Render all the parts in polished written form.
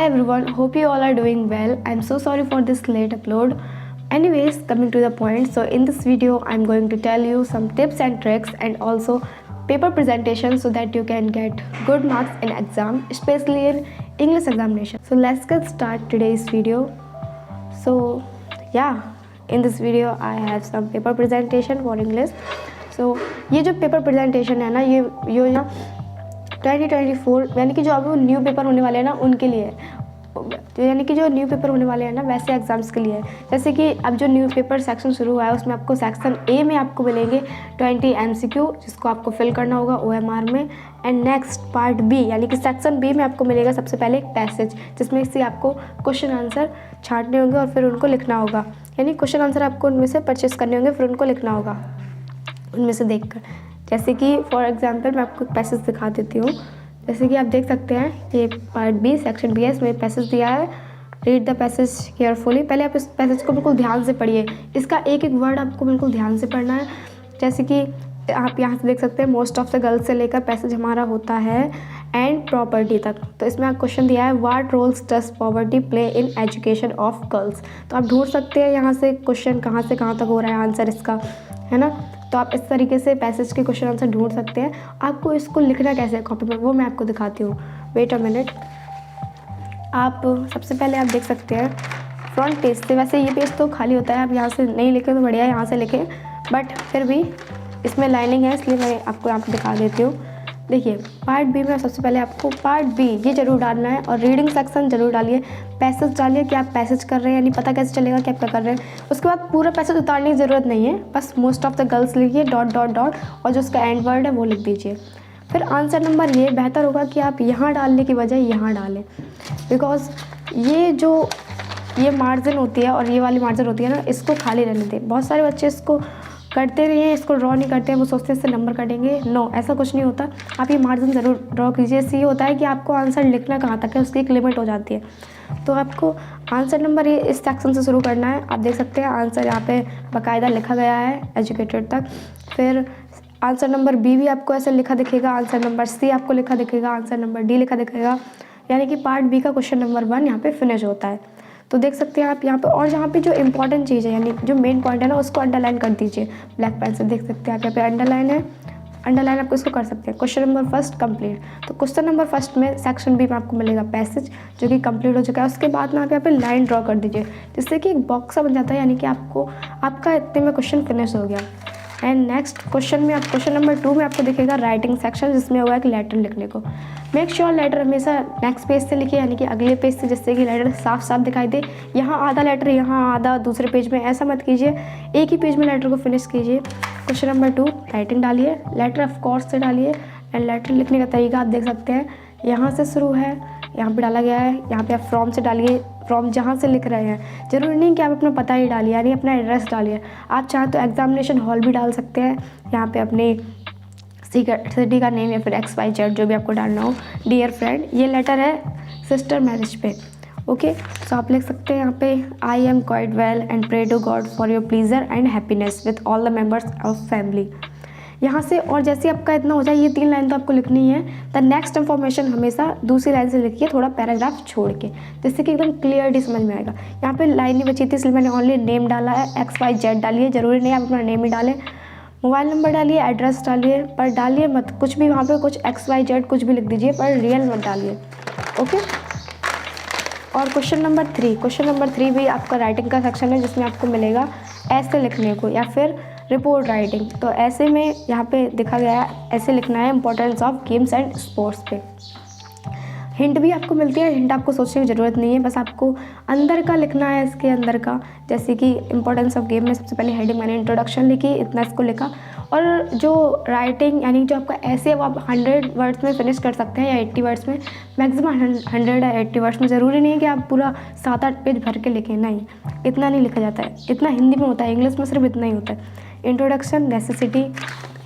everyone, hope you all are doing well. I'm so sorry for this late upload. Anyways, coming to the point, so in this video I'm going to tell you some tips and tricks and also paper presentation so that you can get good marks in exam, especially in English examination. So let's get start today's video. So yeah, in this video I have some paper presentation for English. So ये जो paper presentation है ना, ये ना 2024 यानी कि जो अब न्यू पेपर होने वाले हैं ना उनके लिए है, यानी कि जो न्यू पेपर होने वाले हैं ना वैसे एग्जाम्स के लिए है। जैसे कि अब जो न्यू पेपर सेक्शन शुरू हुआ है उसमें आपको सेक्शन ए में आपको मिलेंगे 20 MCQ जिसको आपको फिल करना होगा OMR में। एंड नेक्स्ट पार्ट बी यानी कि सेक्शन बी में आपको मिलेगा सबसे पहले एक पैसेज जिसमें से आपको क्वेश्चन आंसर छांटने होंगे और फिर उनको लिखना होगा, यानी क्वेश्चन आंसर आपको उनमें से परचेस करने होंगे फिर उनको लिखना होगा उनमें से देखकर। जैसे कि फॉर एग्जांपल मैं आपको पैसेज दिखा देती हूँ। जैसे कि आप देख सकते हैं ये पार्ट बी सेक्शन बी है, इसमें पैसेज दिया है। Read the passage carefully. पहले आप इस पैसेज को बिल्कुल ध्यान से पढ़िए, इसका एक एक वर्ड आपको बिल्कुल ध्यान से पढ़ना है। जैसे कि आप यहाँ से देख सकते हैं मोस्ट ऑफ द गर्ल्स से लेकर पैसेज हमारा होता है एंड प्रॉपर्टी तक। तो इसमें आप क्वेश्चन दिया है what roles does poverty play in education of girls. तो आप ढूंढ सकते हैं यहाँ से क्वेश्चन कहाँ से कहाँ तक हो रहा है आंसर इसका, है ना। तो आप इस तरीके से पैसेज के क्वेश्चन आंसर ढूंढ सकते हैं। आपको इसको लिखना कैसे है कॉपी में वो मैं आपको दिखाती हूँ। Wait a minute. आप सबसे पहले आप देख सकते हैं फ्रंट पेज से, वैसे ये पेज तो खाली होता है, आप यहाँ से नहीं लिखें तो बढ़िया है, यहाँ से लिखें, बट फिर भी इसमें लाइनिंग है इसलिए मैं आपको यहाँ पर दिखा देती हूँ। देखिए पार्ट बी में सबसे पहले आपको पार्ट बी ये जरूर डालना है और रीडिंग सेक्शन जरूर डालिए, पैसेज डालिए कि आप पैसेज कर रहे हैं, यानी पता कैसे चलेगा कि आप क्या कर रहे हैं। उसके बाद पूरा पैसेज उतारने की ज़रूरत नहीं है, बस मोस्ट ऑफ द गर्ल्स लिखिए डॉट डॉट डॉट और जो उसका एंड वर्ड है वो लिख दीजिए। फिर आंसर नंबर ये बेहतर होगा कि आप यहाँ डालने की बजाय यहाँ डालें, बिकॉज ये मार्जिन होती है और ये वाली मार्जिन होती है ना, इसको खाली रहने दें। बहुत सारे बच्चे इसको करते नहीं हैं, इसको ड्रॉ नहीं करते हैं, वो सोचते हैं इससे नंबर कटेंगे। नो, ऐसा कुछ नहीं होता। आप ये मार्जिन ज़रूर ड्रॉ कीजिए। इससे ये होता है कि आपको आंसर लिखना कहाँ तक है उसकी एक लिमिट हो जाती है। तो आपको आंसर नंबर ये इस सेक्शन से शुरू करना है। आप देख सकते हैं आंसर यहाँ पे बाकायदा लिखा गया है एजुकेटेड तक। फिर आंसर नंबर बी भी आपको ऐसे लिखा दिखेगा, आंसर नंबर सी आपको लिखा दिखेगा, आंसर नंबर डी लिखा दिखेगा, यानी कि पार्ट बी का क्वेश्चन नंबर 1 यहाँ पे फिनिश होता है। तो देख सकते हैं आप यहाँ पे, और जहाँ पे जो इंपॉर्टेंट चीज़ है यानी जो मेन पॉइंट है ना उसको अंडरलाइन कर दीजिए ब्लैक पेन से। देख सकते हैं आप यहाँ पे अंडरलाइन है, अंडरलाइन आप इसको कर सकते हैं। Question number first complete. तो क्वेश्चन नंबर फर्स्ट में सेक्शन बी में आपको मिलेगा पैसेज जो कि कंप्लीट हो चुका है। उसके बाद में आप यहाँ पे लाइन ड्रॉ कर दीजिए जिससे कि एक बॉक्स सा बन जाता है, यानी कि आपका इतने में क्वेश्चन फिनिश हो गया। एंड नेक्स्ट क्वेश्चन में क्वेश्चन नंबर 2 में आपको दिखेगा राइटिंग सेक्शन जिसमें होगा एक लेटर लिखने को। मेक श्योर लेटर हमेशा नेक्स्ट पेज से लिखिए, यानी कि अगले पेज से, जिससे कि लेटर साफ साफ दिखाई दे। यहाँ आधा लेटर, यहाँ आधा दूसरे पेज में, ऐसा मत कीजिए, एक ही पेज में लेटर को फिनिश कीजिए। क्वेश्चन नंबर 2 राइटिंग डालिए, लेटर ऑफ कोर्स से डालिए। एंड लेटर लिखने का तरीका आप देख सकते हैं, यहाँ से शुरू है, यहाँ पे डाला गया है, यहाँ पे आप फ्रॉम से डालिए, फ्रॉम जहाँ से लिख रहे हैं। ज़रूरी नहीं कि आप अपना पता ही डालिए, यानी अपना एड्रेस डालिए। आप चाहें तो एग्जामिनेशन हॉल भी डाल सकते हैं, यहाँ पे अपने सिटी का नेम या फिर XYZ जो भी आपको डालना हो। डियर फ्रेंड, ये लेटर है सिस्टर मैरिज पे, ओके। तो आप लिख सकते हैं यहाँ पे I am quite well and pray to God for your pleasure and happiness with all the members of family. यहाँ से और जैसे आपका इतना हो जाए, ये 3 लाइन तो आपको लिखनी है। द नेक्स्ट इन्फॉर्मेशन हमेशा दूसरी लाइन से लिखिए, थोड़ा पैराग्राफ छोड़ के, जिससे कि एकदम क्लियरली समझ में आएगा। यहाँ पे लाइन नहीं बची थी इसलिए मैंने ओनली नेम डाला है। XYZ डालिए, ज़रूरी नहीं आप अपना नेम ही डालें। मोबाइल नंबर डालिए, एड्रेस डालिए, पर डालिए मत कुछ भी, वहाँ पे कुछ XYZ कुछ भी लिख दीजिए, पर रियल मत डालिए, ओके। और क्वेश्चन नंबर 3 भी आपका राइटिंग का सेक्शन है जिसमें आपको मिलेगा ऐसे लिखने को या फिर रिपोर्ट राइटिंग। तो ऐसे में यहाँ पे दिखा गया है ऐसे लिखना है importance of games and sports पे। हिंट भी आपको मिलती है, हिंट आपको सोचने की ज़रूरत नहीं है, बस आपको अंदर का लिखना है, इसके अंदर का। जैसे कि इंपॉर्टेंस ऑफ गेम में सबसे पहले हेडिंग मैंने इंट्रोडक्शन लिखी, इतना इसको लिखा। और जो राइटिंग यानी जो आपका ऐसे वो आप 100 वर्ड्स में फिनिश कर सकते हैं या 80 वर्ड्स में, मैक्सिमम 100 या 80 वर्ड्स में। ज़रूरी नहीं है कि आप पूरा 7-8 पेज भर के लिखें, नहीं, इतना नहीं लिखा जाता है। इतना हिंदी में होता है, इंग्लिश में सिर्फ इतना ही होता है। इंट्रोडक्शन, नेसेसिटी,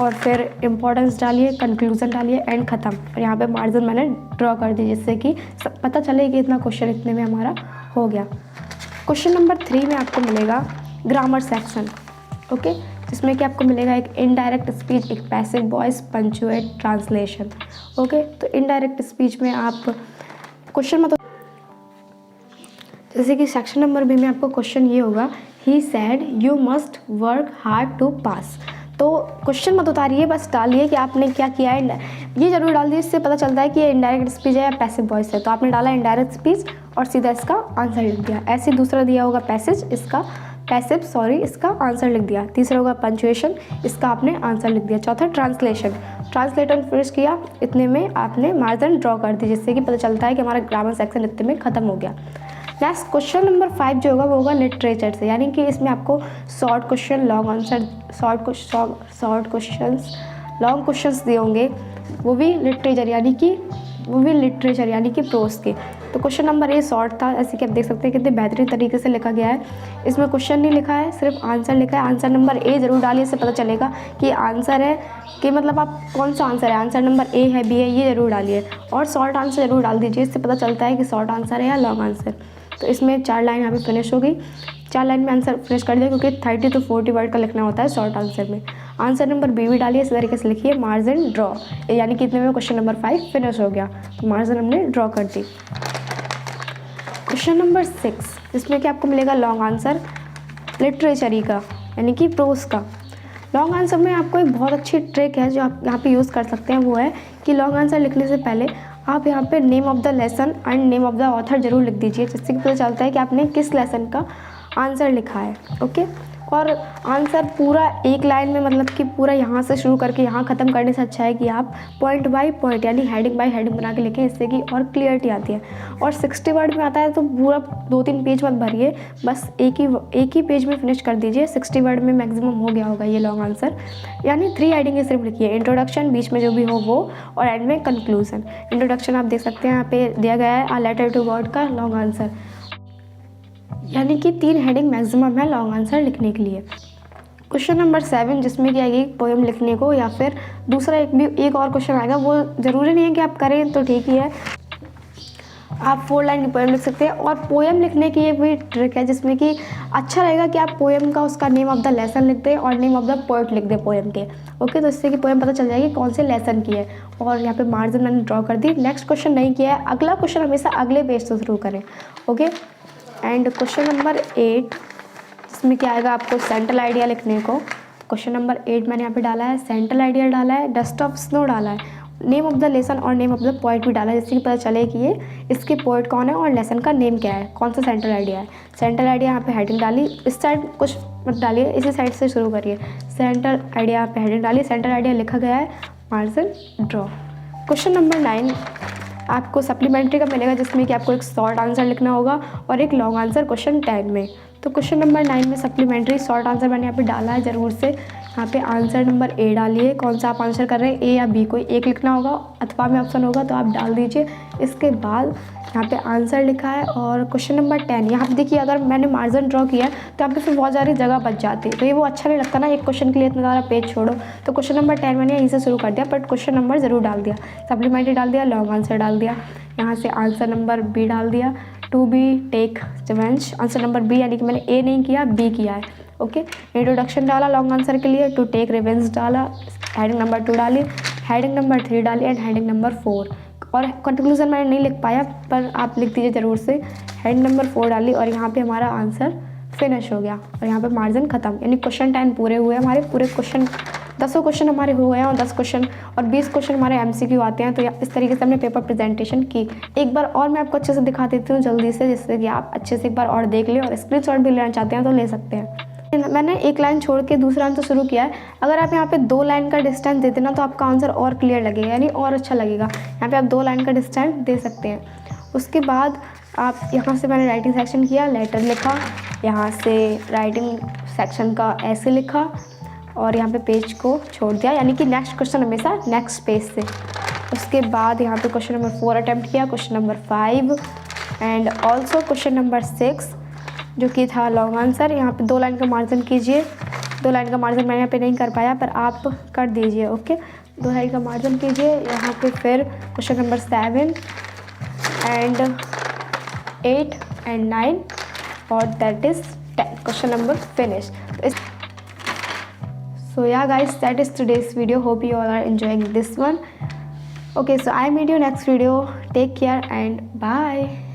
और फिर इम्पोर्टेंस डालिए, कंक्लूजन डालिए, एंड ख़त्म। और यहाँ पे मार्जिन मैंने ड्रॉ कर दी जिससे कि पता चले कि इतना क्वेश्चन इतने में हमारा हो गया। क्वेश्चन नंबर 3 में आपको मिलेगा ग्रामर सेक्शन, ओके, जिसमें कि आपको मिलेगा एक इनडायरेक्ट स्पीच, एक passive voice, punctuate, translation, okay. तो इनडायरेक्ट स्पीच में आप क्वेश्चन जैसे कि सेक्शन नंबर बी में आपको क्वेश्चन ये होगा, he said you must work hard to pass. तो क्वेश्चन मत उतारिए, बस डालिए कि आपने क्या किया है। ये जरूर डाल दिए, इससे पता चलता है कि ये इनडायरेक्ट स्पीच है या पैसिव वॉइस है। तो आपने डाला इनडायरेक्ट स्पीच और सीधा इसका आंसर लिख दिया। ऐसे दूसरा दिया होगा पैसिव, इसका इसका आंसर लिख दिया। तीसरा होगा पंचुएशन, इसका आपने आंसर लिख दिया। चौथा ट्रांसलेशन, ट्रांसलेटर फिनिश किया, इतने में आपने मार्जिन ड्रॉ कर दी, जिससे कि पता चलता है कि हमारा ग्रामर सेक्शन इतने में ख़त्म हो गया। नेक्स्ट क्वेश्चन नंबर 5 जो होगा वो होगा लिटरेचर से, यानी कि इसमें आपको short question, long answer, short questions, long questions दिए होंगे, वो भी लिटरेचर यानी कि प्रोस के। तो क्वेश्चन नंबर ए शॉर्ट था, ऐसे कि आप देख सकते हैं कितने बेहतरीन तरीके से लिखा गया है। इसमें क्वेश्चन नहीं लिखा है, सिर्फ आंसर लिखा है। आंसर नंबर ए जरूर डालिए, इससे पता चलेगा कि आंसर है, कि मतलब आप कौन सा आंसर है, आंसर नंबर ए है, बी है, ये जरूर डालिए। और शॉर्ट आंसर जरूर डाल दीजिए, इससे पता चलता है कि शॉर्ट आंसर है या लॉन्ग आंसर। तो इसमें 4 लाइन यहाँ पे फिनिश हो गई, 4 लाइन में आंसर फिनिश कर दिया, क्योंकि 30 to 40 वर्ड का लिखना होता है शॉर्ट आंसर में। आंसर नंबर बी भी डालिए, इस तरीके से लिखिए मार्जिन ड्रॉ, यानी कि इतने में क्वेश्चन नंबर 5 फिनिश हो गया। तो मार्जिन हमने ड्रॉ कर दी। क्वेश्चन नंबर 6, जिसमें कि आपको मिलेगा लॉन्ग आंसर लिटरेचर का, यानी कि प्रोस का। लॉन्ग आंसर में आपको एक बहुत अच्छी ट्रिक है जो आप यहाँ पे यूज़ कर सकते हैं, वो है कि लॉन्ग आंसर लिखने से पहले आप यहाँ पे name of the lesson and name of the author जरूर लिख दीजिए, जिससे कि पता चलता है कि आपने किस लेसन का आंसर लिखा है। ओके, और आंसर पूरा एक लाइन में, मतलब कि पूरा यहाँ से शुरू करके यहाँ ख़त्म करने से अच्छा है कि आप पॉइंट बाय पॉइंट, यानी हेडिंग बाय हेडिंग बना के लिखें, इससे कि और क्लियरिटी आती है। और 60 वर्ड में आता है तो पूरा 2-3 पेज मत भरिए, बस एक ही पेज में फिनिश कर दीजिए। 60 वर्ड में मैक्सिमम हो गया होगा ये लॉन्ग आंसर, यानी 3 हेडिंग सिर्फ लिखिए, इंट्रोडक्शन, बीच में जो भी हो वो, और एंड में कंक्लूजन। इंट्रोडक्शन आप देख सकते हैं यहाँ पे दिया गया है, अ लेटर टू गॉड का लॉन्ग आंसर, यानी कि 3 हेडिंग मैक्सिमम है लॉन्ग आंसर लिखने के लिए। क्वेश्चन नंबर 7, जिसमें कि आएगी पोएम लिखने को, या फिर दूसरा एक और क्वेश्चन आएगा, वो ज़रूरी नहीं है कि आप करें तो ठीक ही है, आप 4 लाइन की पोएम लिख सकते हैं। और पोएम लिखने की एक भी ट्रिक है, जिसमें कि अच्छा रहेगा कि आप पोएम का उसका नेम ऑफ़ द लेसन लिख दें और नेम ऑफ़ द पोएट लिख दें पोएम के। ओके, तो इससे कि पोएम पता चल जाएगी कौन से लेसन की है। और यहाँ पे मार्जिन मैंने ड्रॉ कर दी। नेक्स्ट क्वेश्चन नहीं किया है, अगला क्वेश्चन हमेशा अगले पेज से शुरू करें। ओके, एंड क्वेश्चन नंबर 8, जिसमें क्या आएगा आपको सेंट्रल आइडिया लिखने को। क्वेश्चन नंबर 8 मैंने यहाँ पे डाला है, सेंट्रल आइडिया डाला है, डस्ट ऑफ स्नो डाला है, नेम ऑफ द लेसन और नेम ऑफ द पोइट भी डाला है, जिससे कि पता चले कि ये इसके पोइट कौन है और लेसन का नेम क्या है, कौन सा सेंट्रल आइडिया है। सेंट्रल आइडिया यहाँ पे हेडिंग डाली, इस साइड कुछ मत डालिए, इसी साइड से शुरू करिए। सेंट्रल आइडिया यहाँ पे हेडिंग डाली, सेंट्रल आइडिया लिखा गया है, मार्जिन ड्रॉ। क्वेश्चन नंबर 9 आपको सप्लीमेंट्री का मिलेगा, जिसमें कि आपको एक शॉर्ट आंसर लिखना होगा और एक लॉन्ग आंसर क्वेश्चन 10 में। तो क्वेश्चन नंबर 9 में सप्लीमेंट्री शॉर्ट आंसर मैंने यहाँ पे डाला है ज़रूर से। यहाँ पे आंसर नंबर ए डालिए, कौन सा आप आंसर कर रहे हैं, ए या बी, कोई एक लिखना होगा, अथवा में ऑप्शन होगा तो आप डाल दीजिए। इसके बाद यहाँ पे आंसर लिखा है। और क्वेश्चन नंबर 10 यहाँ पे देखिए, अगर मैंने मार्जिन ड्रॉ किया है तो यहाँ पे फिर बहुत सारी जगह बच जाती है, तो ये वो अच्छा नहीं लगता ना, एक क्वेश्चन के लिए इतना ज़्यादा पेज छोड़ो। तो क्वेश्चन नंबर 10 मैंने यहीं से शुरू कर दिया, बट क्वेश्चन नंबर ज़रूर डाल दिया, सप्लीमेंट्री डाल दिया, लॉन्ग आंसर डाल दिया, यहाँ से आंसर नंबर बी डाल दिया, to be take revenge, answer number B, यानी कि मैंने ए नहीं किया, बी किया है। ओके, इंट्रोडक्शन डाला लॉन्ग आंसर के लिए, टू टेक रिवेंज डाला, हेडिंग नंबर 2 डाली, हेडिंग नंबर 3 डाली एंड हेडिंग नंबर 4। और कंक्लूजन मैंने नहीं लिख पाया, पर आप लिख दीजिए ज़रूर से, हेडिंग नंबर 4 डाली, और यहाँ पे हमारा आंसर फिनिश हो गया और यहाँ पे मार्जिन ख़त्म। यानी क्वेश्चन 10 पूरे हुए हमारे, पूरे क्वेश्चन 10 क्वेश्चन हमारे हुए हैं, और 10 क्वेश्चन और 20 क्वेश्चन हमारे MCQ आते हैं। तो इस तरीके से हमने पेपर प्रेजेंटेशन की। एक बार और मैं आपको अच्छे से दिखा देती हूँ जल्दी से, जिससे कि आप अच्छे से एक बार और देख लें, और स्क्रीनशॉट भी लेना चाहते हैं तो ले सकते हैं। मैंने एक लाइन छोड़ के दूसरा आंसर शुरू किया है। अगर आप यहाँ पे 2 लाइन का डिस्टेंस देते ना तो आपका आंसर और क्लियर लगेगा, यानी और अच्छा लगेगा। यहाँ पे आप 2 लाइन का डिस्टेंस दे सकते हैं। उसके बाद आप यहाँ से मैंने राइटिंग सेक्शन किया, लेटर लिखा, यहाँ से राइटिंग सेक्शन का ऐसे लिखा, और यहाँ पे पेज को छोड़ दिया, यानी कि नेक्स्ट क्वेश्चन हमेशा नेक्स्ट पेज से। उसके बाद यहाँ पे क्वेश्चन नंबर 4 अटैम्प्ट किया, question number 5 and also question number 6 जो कि था लॉन्ग आंसर। यहाँ पे 2 लाइन का मार्जिन कीजिए, 2 लाइन का मार्जिन मैं यहाँ पे नहीं कर पाया, पर आप कर दीजिए। ओके, 2 लाइन का मार्जिन कीजिए। यहाँ पे फिर क्वेश्चन नंबर 7 एंड 8 एंड 9 और that is 10 question number finish. So yeah guys, that is today's video. Hope you all are enjoying this one. Okay, so I meet you next video. Take care and bye.